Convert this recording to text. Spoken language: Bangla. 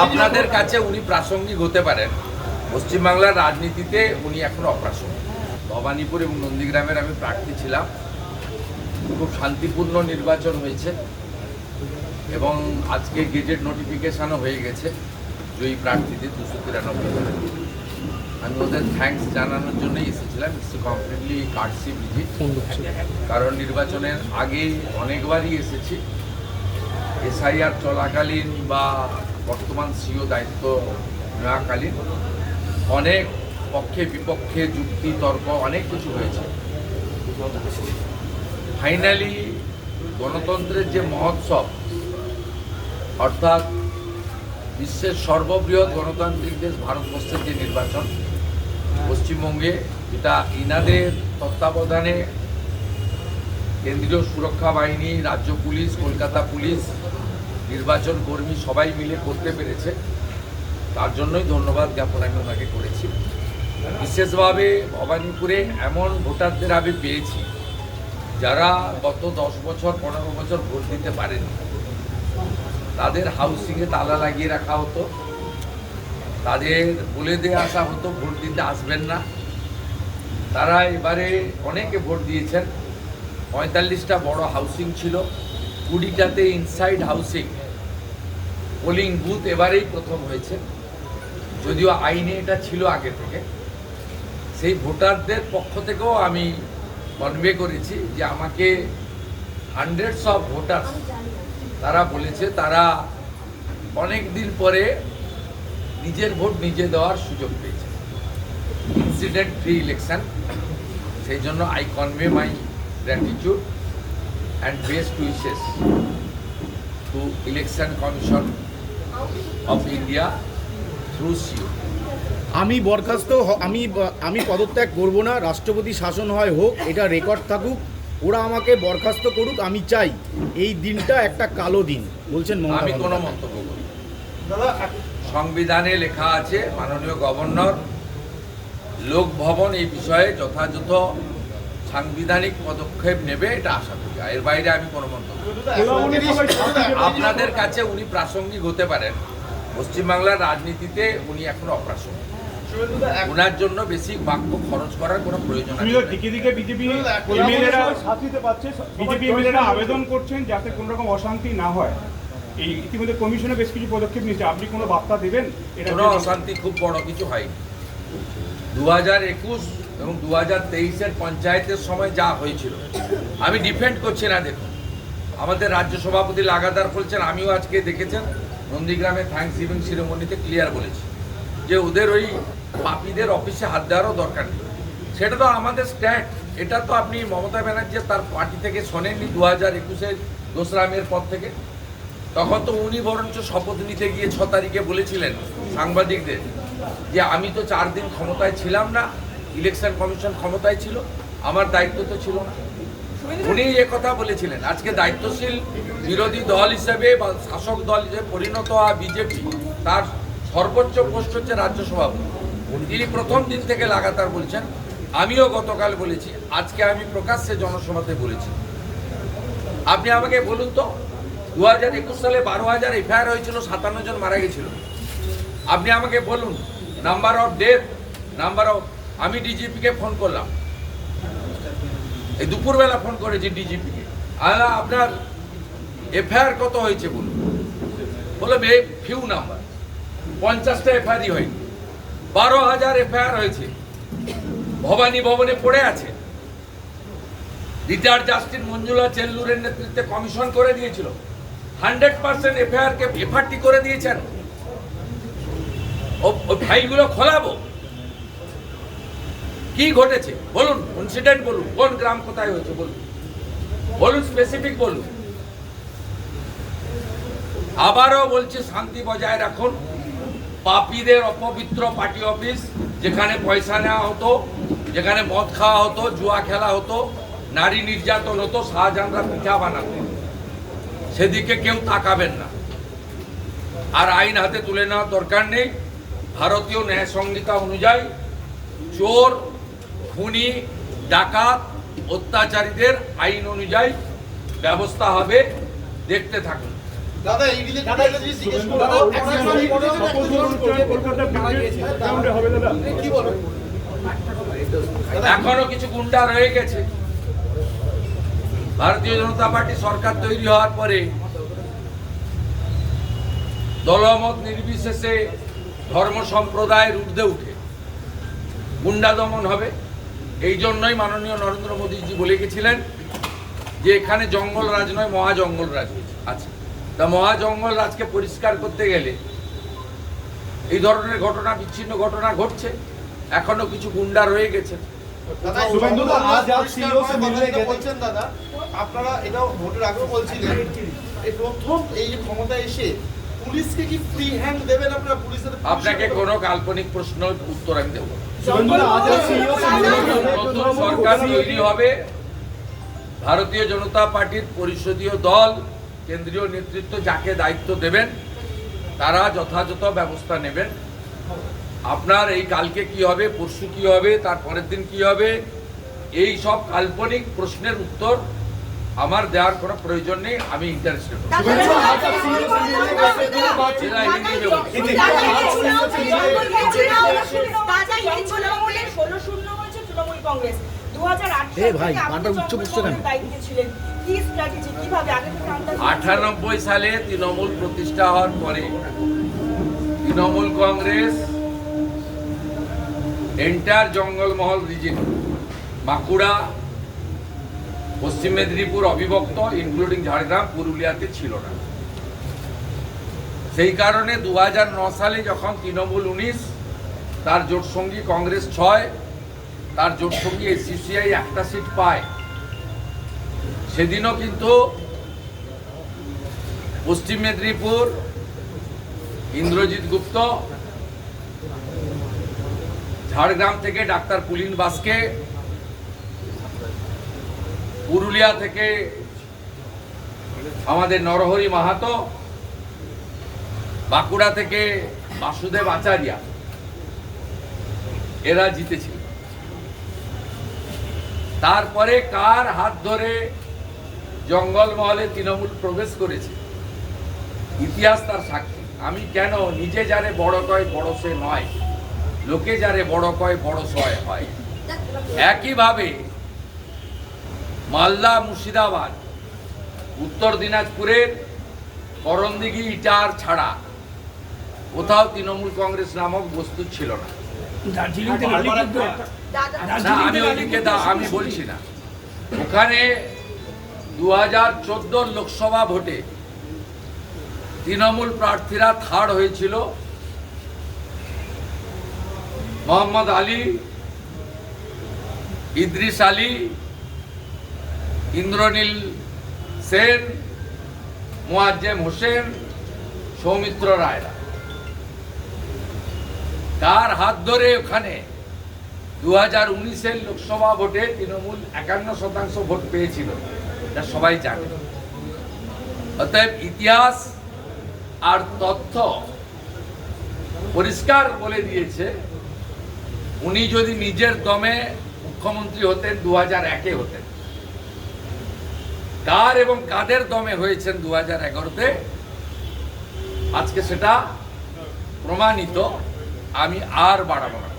আপনাদের কাছে উনি প্রাসঙ্গিক হতে পারেন, পশ্চিমবাংলার রাজনীতিতে উনি এখন অপ্রাসঙ্গিক। ভবানীপুর এবং নন্দীগ্রামের আমি প্রার্থী ছিলাম, খুব শান্তিপূর্ণ নির্বাচন হয়েছে এবং আজকে গেজেট নোটিফিকেশানও হয়ে গেছে জয়ী প্রার্থীদের 293। আমি ওদের থ্যাঙ্কস জানানোর জন্যই এসেছিলাম। ইটস কমপ্লিটলি কার্ডসি ভিজিট, কারণ নির্বাচনের আগে অনেকবারই এসেছি, এসআইআর চলাকালীন বা বর্তমান সিও দায়িত্ব নেওয়াকালীন অনেক পক্ষে বিপক্ষে যুক্তি তর্ক অনেক কিছু হয়েছে। ফাইনালি গণতন্ত্রের যে মহোৎসব, অর্থাৎ বিশ্বের সর্ববৃহৎ গণতান্ত্রিক দেশ ভারতবর্ষের যে নির্বাচন পশ্চিমবঙ্গে, এটা ইনাদের তত্ত্বাবধানে কেন্দ্রীয় সুরক্ষা বাহিনী, রাজ্য পুলিশ, কলকাতা পুলিশ, নির্বাচন কর্মী সবাই মিলে করতে পেরেছে, তার জন্যই ধন্যবাদ জ্ঞাপন আমি ওনাকে করেছি। বিশেষভাবে ভবানীপুরে এমন ভোটারদের আমি পেয়েছি যারা গত 10 বছর 15 বছর ভোট দিতে পারেনি। তাদের হাউসিংয়ে তালা লাগিয়ে রাখা হতো, তাদের বলে দিয়ে আসা হতো ভোট দিতে আসবেন না। তারা এবারে অনেকে ভোট দিয়েছেন। 45টা বড় হাউসিং ছিল, 20টাতে ইনসাইড হাউসিং পোলিং বুথ এবারেই প্রথম হয়েছে, যদিও আইনে এটা ছিল আগে থেকে। সেই ভোটারদের পক্ষ থেকেও আমি কনভে করেছি যে আমাকে হান্ড্রেডস অফ ভোটার তারা বলেছে তারা অনেক দিন পরে নিজের ভোট নিজে দেওয়ার সুযোগ পেয়েছে, ইনসিডেন্ট ফ্রি ইলেকশন। সেই জন্য I convey my gratitude and best wishes to election commission of India through CO. আমি বরখাস্ত আমি পদত্যাগ করব না, রাষ্ট্রপতি শাসন হয় হোক, এটা রেকর্ড থাকুক, ওরা আমাকে বরখাস্ত করুক, আমি চাই এই দিনটা একটা কালো দিন বলছেন মমতা আমি কোনো বন্দ্যোপাধ্যায়। মন্তব্য করি। সংবিধানে লেখা আছে মাননীয় গভর্নর লোক ভবন এই বিষয়ে যথাযথ সাংবিধানিক পদক্ষেপ নেবে, এটা আশা করি। এর বাইরে আমি কোনো মন্তব্য করি। আপনাদের কাছে উনি প্রাসঙ্গিক হতে পারেন, পশ্চিমবাংলার রাজনীতিতে উনি এখন অপ্রাসঙ্গিক। ওনার জন্য বেশি বাক্য খরচ করার কোনো প্রয়োজন আছে? দিকে দিকে বিজেপি এমএলএরা আবেদন করছেন যাতে কোনো রকম অশান্তি না হয়। এই ইতিমধ্যে কমিশনে বেশ কিছু পদক্ষেপ নিয়েছে, আপনি কোনো বার্তা দেবেন? কোনো অশান্তি খুব বড় কিছু হয়নি। 2021 এবং 2023-এর পঞ্চায়েতের সময় যা হয়েছিল, আমি ডিফেন্ড করছি না। দেখুন, আমাদের রাজ্য সভাপতি লাগাতার বলছেন, আমিও আজকে দেখেছেন নন্দীগ্রামে থ্যাঙ্কস গিভিং সেরেমনিতে ক্লিয়ার বলেছি যে ওদের ওই পাপীদের অফিসে হাত দেওয়ারও দরকার নেই। সেটা তো আমাদের স্ট্যান্ড। এটা তো আপনি মমতা ব্যানার্জি তার পার্টি থেকে শোনেননি 2021-এর 2রা মের পর থেকে। তখন তো উনি বরঞ্চ শপথ নিতে গিয়ে 6 তারিখে বলেছিলেন সাংবাদিকদের যে আমি তো 4 দিন ক্ষমতায় ছিলাম না, ইলেকশন কমিশন ক্ষমতায় ছিল, আমার দায়িত্ব তো ছিল না। উনি কথা বলেছিলেন। আজকে দায়িত্বশীল বিরোধী দল হিসেবে বা শাসক দল হিসেবে পরিণত হওয়া বিজেপি, তার সর্বোচ্চ পোস্ট হচ্ছে রাজ্য সভাপতি। তিনি প্রথম দিন থেকে লাগাতার বলছেন, আমিও গতকাল বলেছি, আজকে আমি প্রকাশ্যে জনসভাতে বলেছি। আপনি আমাকে বলুন তো, 2021 সালে 12,000 এফআইআর হয়েছিল, 57 জন মারা গেছিল। আপনি আমাকে বলুন নাম্বার অফ ডেথ, আমি ডিজিপিকে ফোন করলাম, এই দুপুরবেলা ফোন করেছি ডিজিপিকে, আপনার এফআইআর কত হয়েছে বলুন। বলে ফিউ নাম্বার, 50টা এফআইআরই হয়নি। 12,000 এফআইআর হয়েছে, ভবানী ভবনে পড়ে আছে। রিটায়ার্ড জাস্টিস মঞ্জুলা চেল্লুরের নেতৃত্বে কমিশন করে দিয়েছিল, 100% এফআইআরকে এফআরটি করে দিয়েছেন। ওই ফাইলগুলো খোলাবো। কি ঘটেছে বলুন, ইনসিডেন্ট বলুন, কোন গ্রাম কোথায় হয়েছে বলুন, স্পেসিফিক বলুন। আবারও বলছি, শান্তি বজায় রাখুন। পাপীদের অপবিত্র পার্টি অফিস, যেখানে পয়সা নেওয়া হতো, যেখানে মদ খাওয়া হতো, জুয়া খেলা হতো, নারী নির্যাতন হতো, শাহজাহানরা পিঠা বানাতেন, সেদিকে কেউ তাকাবেন না। আর আইন হাতে তুলে নেওয়ার দরকার নেই। ভারতীয় ন্যায় সংহিতা অনুযায়ী চোর, খুনি, ডাকাত, অত্যাচারীদের আইন অনুযায়ী ব্যবস্থা হবে, দেখতে থাকুন। দাদা এই কলকাতা ব্রিজের গ্রাউন্ডে হবে দাদা? এখনো কিছু গুন্ডা রয়ে গেছে। ভারতীয় জনতা পার্টি সরকার তৈরি হওয়ার পরে দলমত নির্বিশেষে ধর্ম সম্প্রদায়ের ঊর্ধ্বে উঠে গুন্ডা দমন হবে। এই জন্যই মাননীয় নরেন্দ্র মোদীজি বলে গেছিলেন যে এখানে জঙ্গল রাজ নয়, মহাজঙ্গল রাজ আছে। তা মহাজঙ্গল রাজকে পরিষ্কার করতে গেলে এই ধরনের ঘটনা, বিচ্ছিন্ন ঘটনা ঘটছে। এখনো কিছু গুন্ডা রয়ে গেছে। শুভেন্দুদা, আজ आप सीईओ से मिलने गए বলছেন দাদা, আপনারা এটাও ভোটের আগেও বলছিলেন এই প্রথম এই যে ক্ষমতা এসে পুলিশকে কি ফ্রি হ্যান্ড দেবেন আপনারা? পুলিশের আপনাকে কোনো কাল্পনিক প্রশ্নের উত্তর আমি দেবো না। শুভেন্দুদা, আজ आप सीईओ से मिलने गए নতুন সরকার তৈরি হবে, ভারতীয় জনতা পার্টির পরিষদীয় দল, কেন্দ্রীয় নেতৃত্ব যাকে দায়িত্ব দেবেন তারা যথাযথ ব্যবস্থা নেবেন। আপনার এই কালকে কি হবে, পরশু কি হবে, তার পরের দিন কি হবে, এই সব কাল্পনিক প্রশ্নের উত্তর আমার দেওয়ার কোনো প্রয়োজন নেই। আমি ইন্টারেস্টেড। এ ভাই, গানটা উচ্চ করছে কেন? 98 সালে তৃণমূল প্রতিষ্ঠা হওয়ার পরে তৃণমূল কংগ্রেস এন্টার জঙ্গলমহল রিজিয়ন, বাঁকুড়া, পশ্চিম মেদিনীপুর অবিভক্ত, ইনক্লুডিং ঝাড়গ্রাম, পুরুলিয়াতে ছিল না। সেই কারণে 2009 সালে যখন তৃণমূল 19, তার জোটসঙ্গী কংগ্রেস 6, তার জোটসঙ্গী সিপিআই একটা সিট পায়, সেদিনও কিন্তু পশ্চিম মেদিনীপুর ইন্দ্রজিৎ গুপ্ত, ঝাড়গ্রাম থেকে ডাক্তার পুলিন বাসকে, পুরুলিয়া থেকে আমাদের নরহরি মাহাতো, বাঁকুড়া থেকে বাসুদেব আচার্যা, এরা জিতেছিল। তারপরে কার হাত ধরে জঙ্গলমহলে তৃণমূল প্রবেশ করেছে ইতিহাস তার সাক্ষী। আমি কেন নিজে যারে বড় কয় বড় সে নয়, লোকে যারে বড় কয় বড় সয় হয়। একইভাবে মালদা, মুর্শিদাবাদ, উত্তর দিনাজপুরের করণদিঘি, ইটার ছাড়া কোথাও তৃণমূল কংগ্রেস নামক বস্তু ছিল না। না, আমি ওইদিকে আমি বলছি না। ওখানে 2014 লোকসভা ভোটে তৃণমূল প্রার্থীরা থার্ড হয়েছিল মোহাম্মদ আলী, ইদ্রিস আলী, ইন্দ্রনীল সেন, মোয়াজ্জেম হোসেন, সৌমিত্র রায়রা। তার হাত ধরে ওখানে 2019-এর লোকসভা ভোটে তৃণমূল 51% ভোট পেয়েছিল, এটা সবাই জানে। অতএব ইতিহাস আর তথ্য পরিষ্কার বলে দিয়েছে, উনি যদি নিজের দমে মুখ্যমন্ত্রী হতেন 2001-এ হতেন, কার এবং কাদের দমে হয়েছেন 2011-তে, আজকে সেটা প্রমাণিত। আমি আর বাড়াবো না।